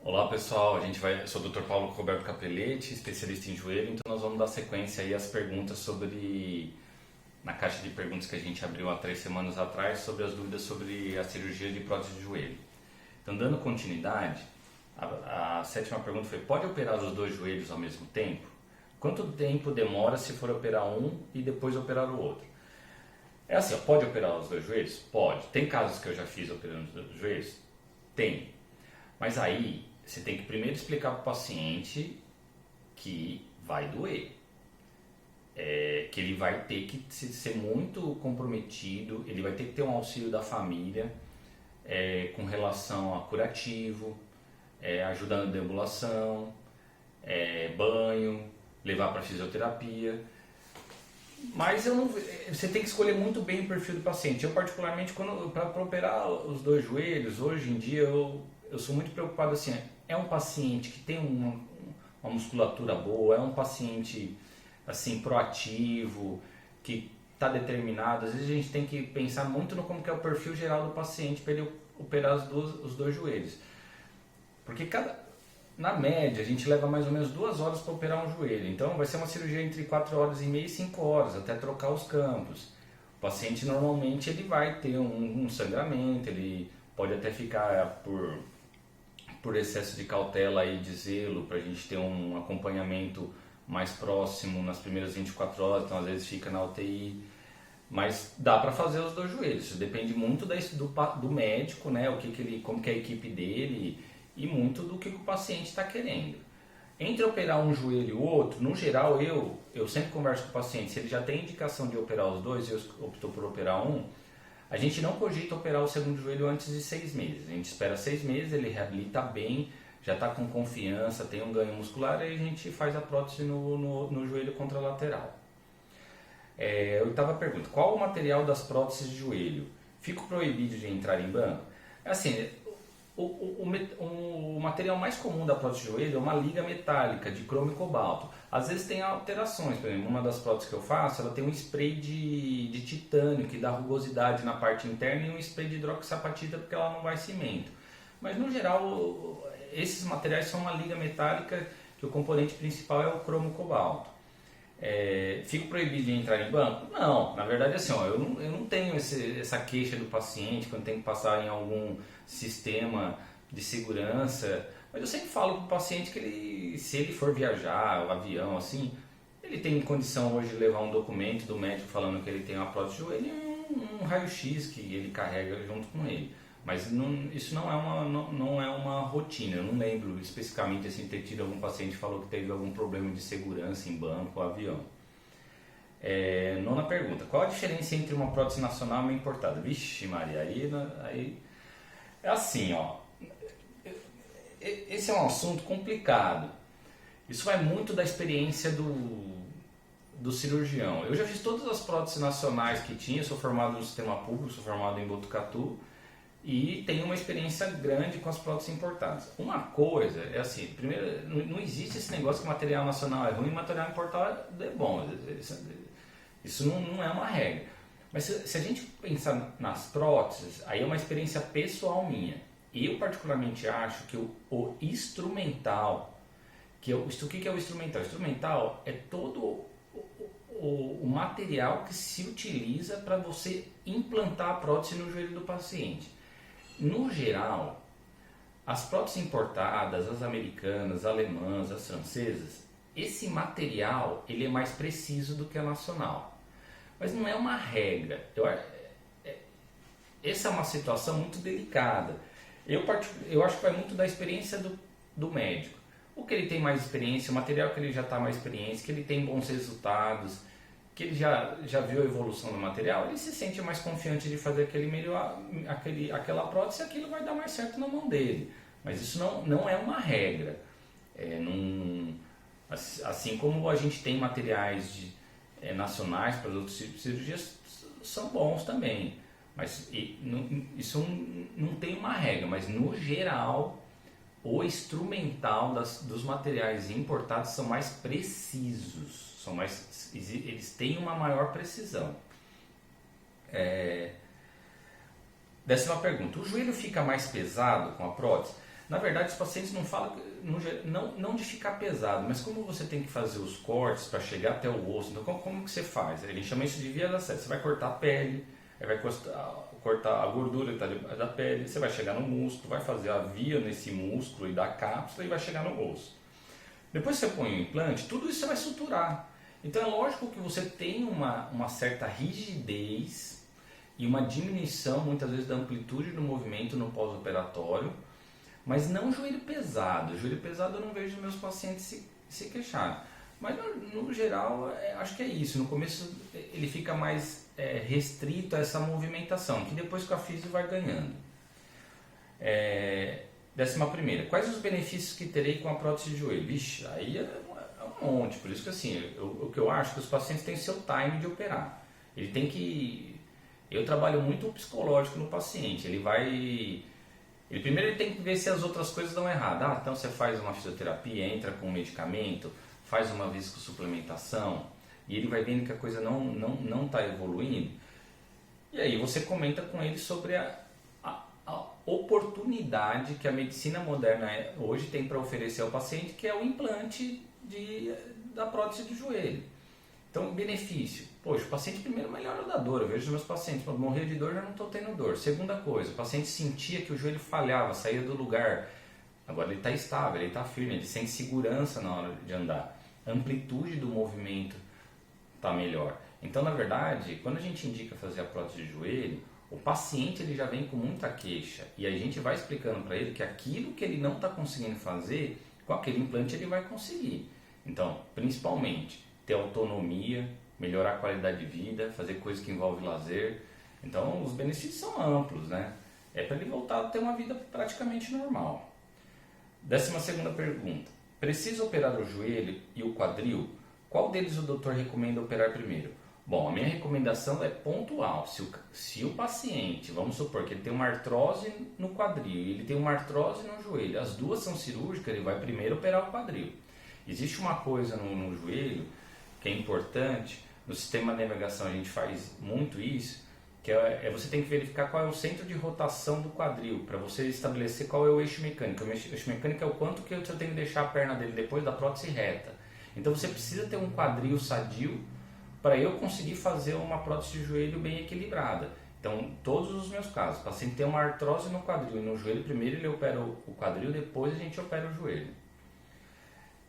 Olá pessoal, eu sou o Dr. Paulo Roberto Capelletti, especialista em joelho, então nós vamos dar sequência aí às perguntas na caixa de perguntas que a gente abriu há 3 semanas atrás, sobre as dúvidas sobre a cirurgia de prótese de joelho. Então, dando continuidade, a sétima pergunta foi: pode operar os dois joelhos ao mesmo tempo? Quanto tempo demora se for operar um e depois operar o outro? É assim, ó, pode operar os dois joelhos? Pode. Tem casos que eu já fiz operando os dois joelhos? Tem. Mas aí você tem que primeiro explicar para o paciente que vai doer, que ele vai ter que ser muito comprometido, ele vai ter que ter um auxílio da família com relação a curativo, ajuda na deambulação, banho, levar para fisioterapia. Mas você tem que escolher muito bem o perfil do paciente. Eu particularmente, para operar os dois joelhos, hoje em dia eu sou muito preocupado assim, é um paciente que tem uma musculatura boa, é um paciente assim proativo, que está determinado. Às vezes a gente tem que pensar muito no como que é o perfil geral do paciente para ele operar os dois joelhos. Porque na média, a gente leva mais ou menos 2 horas para operar um joelho. Então, vai ser uma cirurgia entre 4 horas e meia e 5 horas, até trocar os campos. O paciente, normalmente, ele vai ter um sangramento, ele pode até ficar por excesso de cautela e de zelo, para a gente ter um acompanhamento mais próximo nas primeiras 24 horas, então, às vezes, fica na UTI. Mas dá para fazer os dois joelhos. Isso depende muito do médico, né? Como que é a equipe dele, e muito do que o paciente está querendo. Entre operar um joelho e o outro, no geral eu sempre converso com o paciente, se ele já tem indicação de operar os dois e eu optou por operar um, a gente não cogita operar o segundo joelho antes de 6 meses. A gente espera 6 meses, ele reabilita bem, já está com confiança, tem um ganho muscular, e a gente faz a prótese no joelho contralateral. Oitava pergunta: qual o material das próteses de joelho? Fico proibido de entrar em banco? Assim, o material mais comum da prótese de joelho é uma liga metálica de cromo e cobalto. Às vezes tem alterações, por exemplo, uma das próteses que eu faço, ela tem um spray de titânio que dá rugosidade na parte interna, e um spray de hidroxiapatita porque ela não vai cimento. Mas no geral, esses materiais são uma liga metálica que o componente principal é o cromo cobalto. Fico proibido de entrar em banco? Não, na verdade assim, eu não tenho essa queixa do paciente quando tem que passar em algum sistema de segurança, mas eu sempre falo para o paciente que se ele for viajar, o avião assim, ele tem condição hoje de levar um documento do médico falando que ele tem uma prótese de joelho e um raio-x que ele carrega junto com ele. Mas isso não é uma rotina. Eu não lembro especificamente assim, ter tido algum paciente que falou que teve algum problema de segurança em banco ou avião. Nona pergunta: qual a diferença entre uma prótese nacional e uma importada? Vixe Maria, aí é assim, ó. Esse é um assunto complicado. Isso vai muito da experiência do cirurgião. Eu já fiz todas as próteses nacionais que tinha, sou formado no sistema público, sou formado em Botucatu, e tenho uma experiência grande com as próteses importadas. Uma coisa é assim, primeiro, não existe esse negócio que material nacional é ruim e material importado é bom. Isso não é uma regra. Mas se a gente pensar nas próteses, aí é uma experiência pessoal minha. Eu particularmente acho que o instrumental, o que é o instrumental? O instrumental é todo o material que se utiliza para você implantar a prótese no joelho do paciente. No geral, as próteses importadas, as americanas, as alemãs, as francesas, esse material ele é mais preciso do que a nacional. Mas não é uma regra. Essa é uma situação muito delicada. Eu acho que vai muito da experiência do médico. O que ele tem mais experiência, o material que ele já está mais experiente, que ele tem bons resultados, que ele já viu a evolução do material, ele se sente mais confiante de fazer aquela prótese, e aquilo vai dar mais certo na mão dele. Mas isso não é uma regra. Assim como a gente tem materiais nacionais para as outras cirurgias, são bons também. Mas isso não tem uma regra, mas no geral o instrumental dos materiais importados são mais precisos, eles têm uma maior precisão. Décima pergunta: o joelho fica mais pesado com a prótese? Na verdade, os pacientes não falam, não de ficar pesado, mas como você tem que fazer os cortes para chegar até o osso, então como que você faz? Ele chama isso de via de acesso. Você vai cortar a pele, aí vai cortar a gordura que está debaixo da pele, você vai chegar no músculo, vai fazer a via nesse músculo e da cápsula e vai chegar no osso. Depois que você põe o implante, tudo isso você vai suturar. Então é lógico que você tem uma certa rigidez e uma diminuição muitas vezes da amplitude do movimento no pós-operatório, mas não joelho pesado. Joelho pesado eu não vejo meus pacientes se queixarem. Mas no geral, acho que é isso. No começo ele fica mais restrito a essa movimentação, que depois com a físio vai ganhando. 11ª, quais os benefícios que terei com a prótese de joelho? Vixe, aí é um monte. Por isso que assim, o que eu acho que os pacientes têm seu time de operar. Ele tem que... Eu trabalho muito o psicológico no paciente. Primeiro ele tem que ver se as outras coisas dão errado. Então você faz uma fisioterapia, entra com um medicamento, faz uma viscosuplementação e ele vai vendo que a coisa não está evoluindo. E aí você comenta com ele sobre a oportunidade que a medicina moderna hoje tem para oferecer ao paciente, que é o implante da prótese do joelho. Então, benefício. Poxa, o paciente primeiro melhora da dor. Eu vejo os meus pacientes, quando morrer de dor, já não estou tendo dor. Segunda coisa, o paciente sentia que o joelho falhava, saía do lugar. Agora ele está estável, ele está firme, ele sente segurança na hora de andar. A amplitude do movimento está melhor. Então, na verdade, quando a gente indica fazer a prótese de joelho, o paciente ele já vem com muita queixa. E a gente vai explicando para ele que aquilo que ele não está conseguindo fazer, com aquele implante ele vai conseguir. Então, principalmente, ter autonomia, melhorar a qualidade de vida, fazer coisas que envolvem lazer. Então, os benefícios são amplos, né? É para ele voltar a ter uma vida praticamente normal. 12ª pergunta. Preciso operar o joelho e o quadril? Qual deles o doutor recomenda operar primeiro? Bom, a minha recomendação é pontual. Se o paciente, vamos supor que ele tem uma artrose no quadril e ele tem uma artrose no joelho, as duas são cirúrgicas, ele vai primeiro operar o quadril. Existe uma coisa no joelho que é importante, no sistema de navegação a gente faz muito isso, que você tem que verificar qual é o centro de rotação do quadril, para você estabelecer qual é o eixo mecânico. O eixo mecânico é o quanto que você tem que deixar a perna dele depois da prótese reta. Então você precisa ter um quadril sadio para eu conseguir fazer uma prótese de joelho bem equilibrada. Então, todos os meus casos, o paciente tem uma artrose no quadril e no joelho, primeiro ele opera o quadril, depois a gente opera o joelho.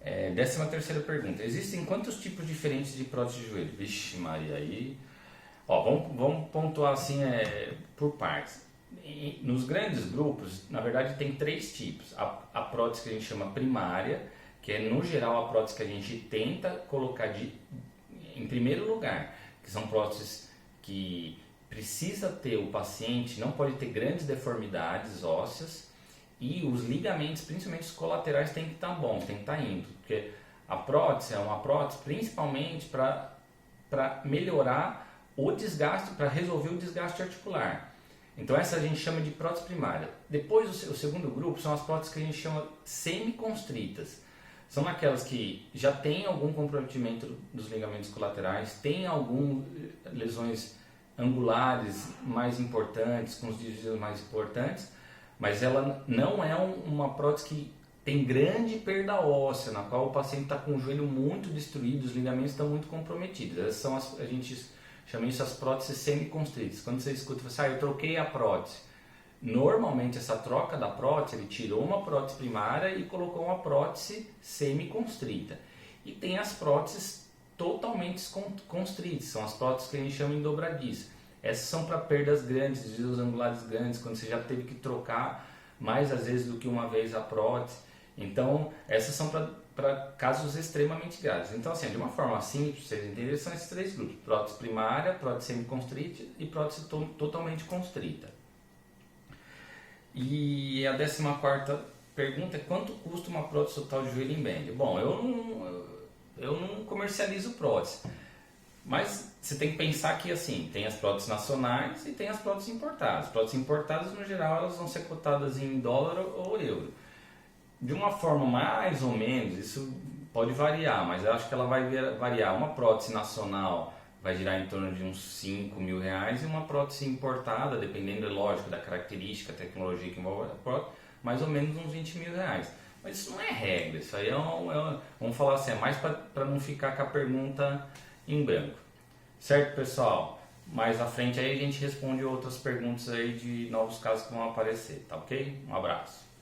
13ª pergunta. Existem quantos tipos diferentes de prótese de joelho? Vixe Maria, aí... vamos pontuar assim por partes. Nos grandes grupos, na verdade, tem 3 tipos. A prótese que a gente chama primária, que é no geral a prótese que a gente tenta colocar em primeiro lugar, que são próteses que precisa ter o paciente, não pode ter grandes deformidades ósseas, e os ligamentos, principalmente os colaterais, tem que estar bons, tem que estar indo, porque a prótese é uma prótese principalmente para melhorar o desgaste, para resolver o desgaste articular. Então essa a gente chama de prótese primária. Depois o segundo grupo são as próteses que a gente chama semi-constritas. São aquelas que já tem algum comprometimento dos ligamentos colaterais, tem algumas lesões angulares mais importantes, com os desvios mais importantes, mas ela não é uma prótese que tem grande perda óssea, na qual o paciente está com o joelho muito destruído, os ligamentos estão muito comprometidos. Essas são a gente chama isso as próteses semi-constritas. Quando você escuta, você eu troquei a prótese. Normalmente essa troca da prótese, ele tirou uma prótese primária e colocou uma prótese semi-constrita. E tem as próteses totalmente constritas, são as próteses que a gente chama em dobradiça. Essas são para perdas grandes, desvios angulares grandes, quando você já teve que trocar mais às vezes do que uma vez a prótese. Então, essas são para casos extremamente graves. Então, assim, de uma forma simples, para vocês entenderem, são esses 3 grupos: prótese primária, prótese semi-constrita e prótese totalmente constrita. E a 14ª pergunta é: quanto custa uma prótese total de joelho em band? Bom, eu não comercializo prótese, mas você tem que pensar que assim, tem as próteses nacionais e tem as próteses importadas. As próteses importadas, no geral, elas vão ser cotadas em dólar ou euro. De uma forma mais ou menos, isso pode variar, mas eu acho que ela vai variar. Uma prótese nacional vai girar em torno de uns 5 mil reais, e uma prótese importada, dependendo, lógico, da característica, tecnologia que envolve a prótese, mais ou menos uns 20 mil reais. Mas isso não é regra, isso aí vamos falar assim, é mais para não ficar com a pergunta em branco. Certo, pessoal? Mais à frente aí a gente responde outras perguntas aí de novos casos que vão aparecer, tá ok? Um abraço.